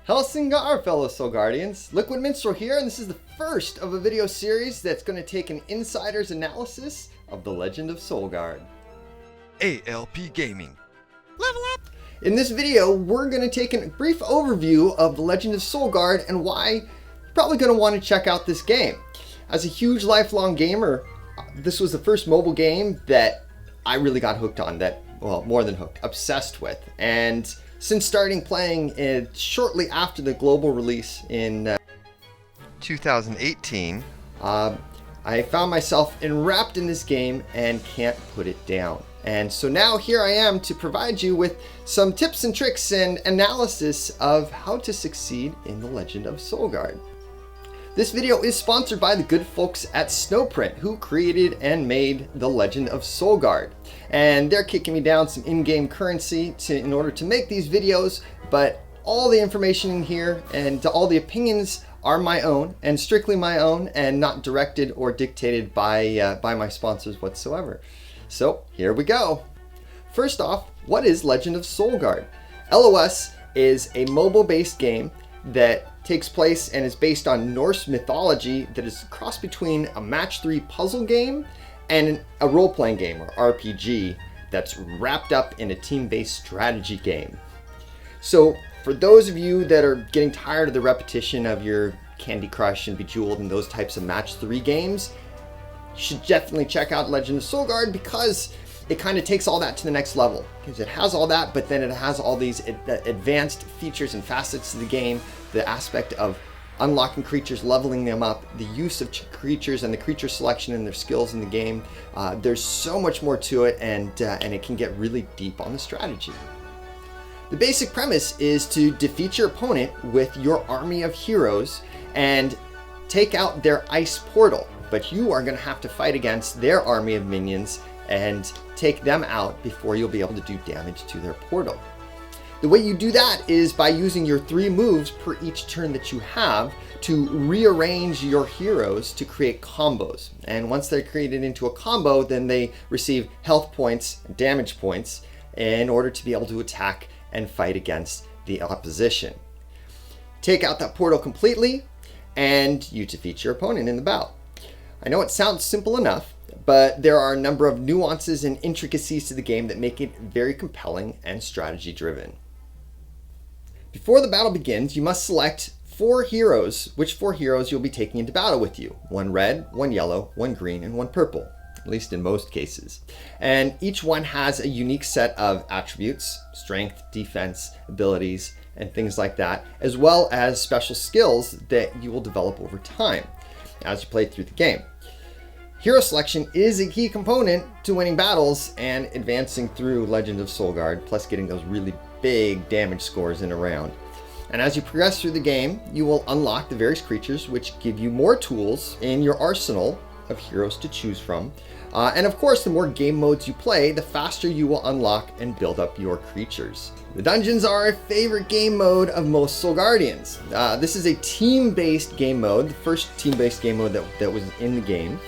Helsingar, fellow Solgardians. Liquid Minstral here, and this is the first of a video series that's going to take an insider's analysis of the Legend of Solgard. ALP Gaming. Level up! In this video, we're going to take a brief overview of the Legend of Solgard and why you're probably going to want to check out this game. As a huge lifelong gamer, this was the first mobile game that I really got hooked on, more than hooked, obsessed with. And since starting playing it shortly after the global release in 2018, I found myself enwrapped in this game and can't put it down. And so now here I am to provide you with some tips and tricks and analysis of how to succeed in the Legend of Solgard. This video is sponsored by the good folks at Snowprint, who created and made the Legend of Solgard. And they're kicking me down some in-game currency in order to make these videos, but all the information in here and all the opinions are my own and strictly my own and not directed or dictated by my sponsors whatsoever. So here we go. First off, what is Legend of Solgard? LOS is a mobile-based game that takes place and is based on Norse mythology that is a cross between a match 3 puzzle game and a role-playing game, or RPG, that's wrapped up in a team-based strategy game. So for those of you that are getting tired of the repetition of your Candy Crush and Bejeweled and those types of match 3 games, you should definitely check out Legend of Solgard because it kind of takes all that to the next level. Because it has all that, but then it has all these advanced features and facets of the game, the aspect of unlocking creatures, leveling them up, the use of creatures and the creature selection and their skills in the game. There's so much more to it, and it can get really deep on the strategy. The basic premise is to defeat your opponent with your army of heroes and take out their ice portal. But you are going to have to fight against their army of minions and take them out before you'll be able to do damage to their portal. The way you do that is by using your 3 moves per each turn that you have to rearrange your heroes to create combos. And once they're created into a combo, then they receive health points, damage points, in order to be able to attack and fight against the opposition. Take out that portal completely, and you defeat your opponent in the bout. I know it sounds simple enough, but there are a number of nuances and intricacies to the game that make it very compelling and strategy driven. Before the battle begins, you must select 4 heroes, which 4 heroes you'll be taking into battle with you. 1 red, 1 yellow, 1 green, and 1 purple, at least in most cases. And each one has a unique set of attributes, strength, defense, abilities, and things like that, as well as special skills that you will develop over time as you play through the game. Hero selection is a key component to winning battles and advancing through Legend of Solgard, plus getting those really big damage scores in a round. And as you progress through the game, you will unlock the various creatures, which give you more tools in your arsenal of heroes to choose from. And of course, the more game modes you play, the faster you will unlock and build up your creatures. The dungeons are a favorite game mode of most Solgardians. This is a team-based game mode, the first team-based game mode that was in the game,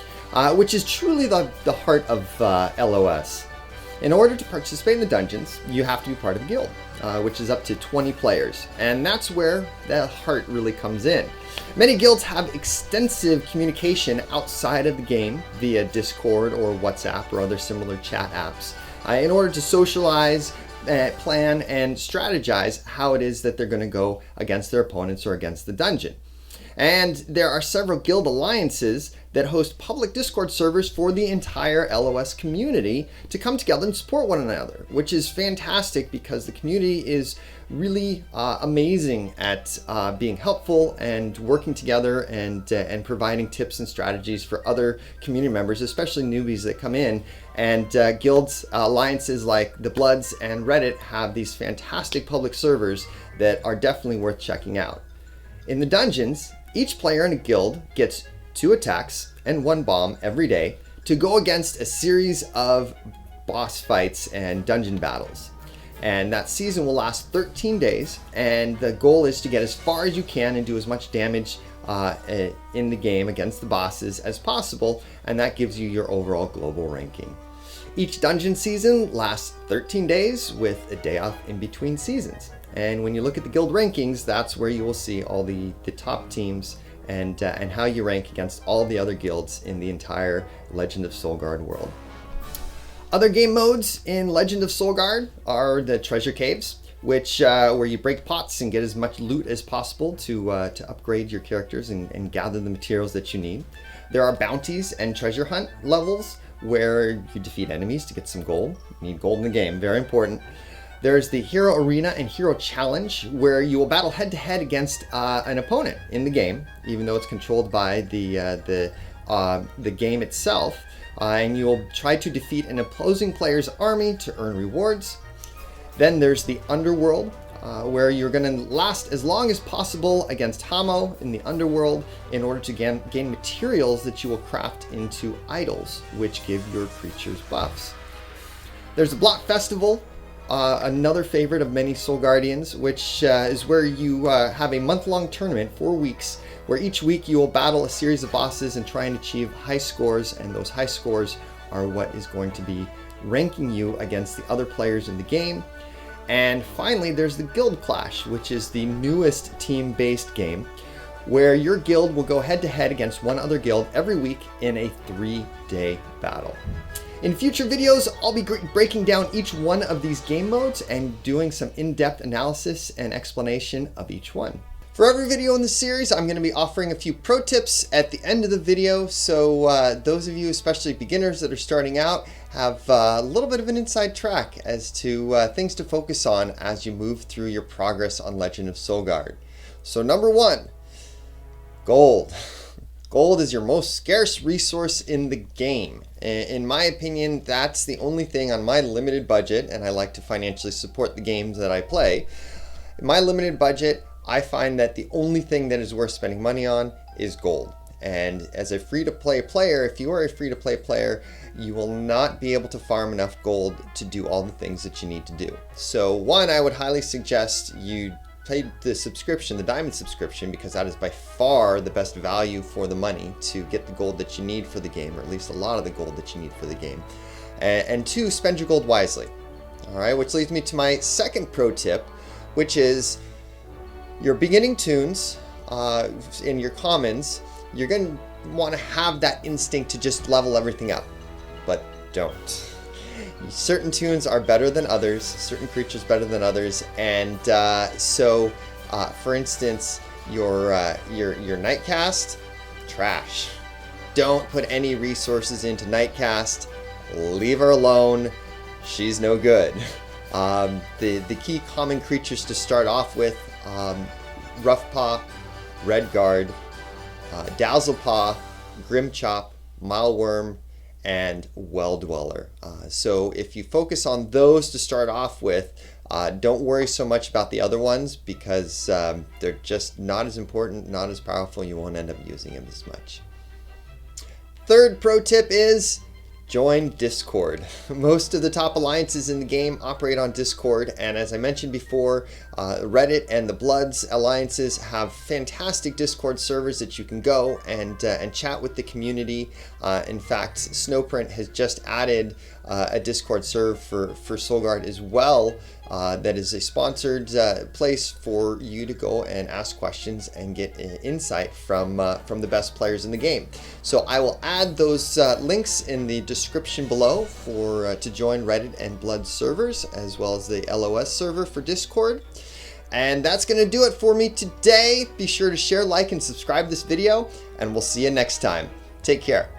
which is truly the heart of LOS. In order to participate in the dungeons, you have to be part of a guild, which is up to 20 players, and that's where the heart really comes in. Many guilds have extensive communication outside of the game via Discord or WhatsApp or other similar chat apps in order to socialize, plan, and strategize how it is that they're going to go against their opponents or against the dungeon. And there are several guild alliances that host public Discord servers for the entire LOS community to come together and support one another, which is fantastic because the community is really amazing at being helpful and working together and providing tips and strategies for other community members, especially newbies that come in. And guilds, alliances like the Bloods and Reddit have these fantastic public servers that are definitely worth checking out. In the dungeons, each player in a guild gets 2 attacks and 1 bomb every day to go against a series of boss fights and dungeon battles. And that season will last 13 days, and the goal is to get as far as you can and do as much damage in the game against the bosses as possible, and that gives you your overall global ranking. Each dungeon season lasts 13 days with a day off in between seasons. And when you look at the guild rankings, that's where you will see all the top teams and how you rank against all the other guilds in the entire Legend of Solgard world. Other game modes in Legend of Solgard are the treasure caves, which where you break pots and get as much loot as possible to upgrade your characters and gather the materials that you need. There are bounties and treasure hunt levels where you defeat enemies to get some gold. You need gold in the game, very important. There's the Hero Arena and Hero Challenge, where you will battle head-to-head against an opponent in the game, even though it's controlled by the game itself. And you'll try to defeat an opposing player's army to earn rewards. Then there's the Underworld, where you're going to last as long as possible against Hamo in the Underworld in order to gain materials that you will craft into idols, which give your creatures buffs. There's the Block Festival, another favorite of many Soul Guardians, which is where you have a month-long tournament, 4 weeks, where each week you will battle a series of bosses and try and achieve high scores, and those high scores are what is going to be ranking you against the other players in the game. And finally, there's the Guild Clash, which is the newest team-based game, where your guild will go head-to-head against one other guild every week in a 3-day battle. In future videos, I'll be breaking down each one of these game modes and doing some in-depth analysis and explanation of each one. For every video in the series, I'm going to be offering a few pro tips at the end of the video, so those of you, especially beginners that are starting out, have a little bit of an inside track as to things to focus on as you move through your progress on Legend of Solgard. So number 1, gold. Gold is your most scarce resource in the game. In my opinion, that's the only thing on my limited budget, and I like to financially support the games that I play. In my limited budget, I find that the only thing that is worth spending money on is gold. And as a free-to-play player, if you are a free-to-play player, you will not be able to farm enough gold to do all the things that you need to do. So one, I would highly suggest you pay the subscription, the diamond subscription, because that is by far the best value for the money to get the gold that you need for the game, or at least a lot of the gold that you need for the game. And 2, spend your gold wisely. All right, which leads me to my second pro tip, which is your beginning tunes in your commons. You're going to want to have that instinct to just level everything up, but don't. Certain tunes are better than others, certain creatures better than others, and so for instance, your Nightcast, trash. Don't put any resources into Nightcast. Leave her alone. She's no good. The key common creatures to start off with: Roughpaw, Redguard, Dazzlepaw, Grimchop, Mileworm, and Well Dweller. So if you focus on those to start off with, don't worry so much about the other ones, because they're just not as important, not as powerful. You won't end up using them as much. Third pro tip is join Discord. Most of the top alliances in the game operate on Discord, and as I mentioned before, Reddit and the Bloods alliances have fantastic Discord servers that you can go and chat with the community. In fact, Snowprint has just added a Discord server for Solgard as well, that is a sponsored place for you to go and ask questions and get insight from the best players in the game. So I will add those links in the description below for to join Reddit and Blood servers, as well as the LOS server for Discord. And that's going to do it for me today. Be sure to share, like, and subscribe this video, and we'll see you next time. Take care.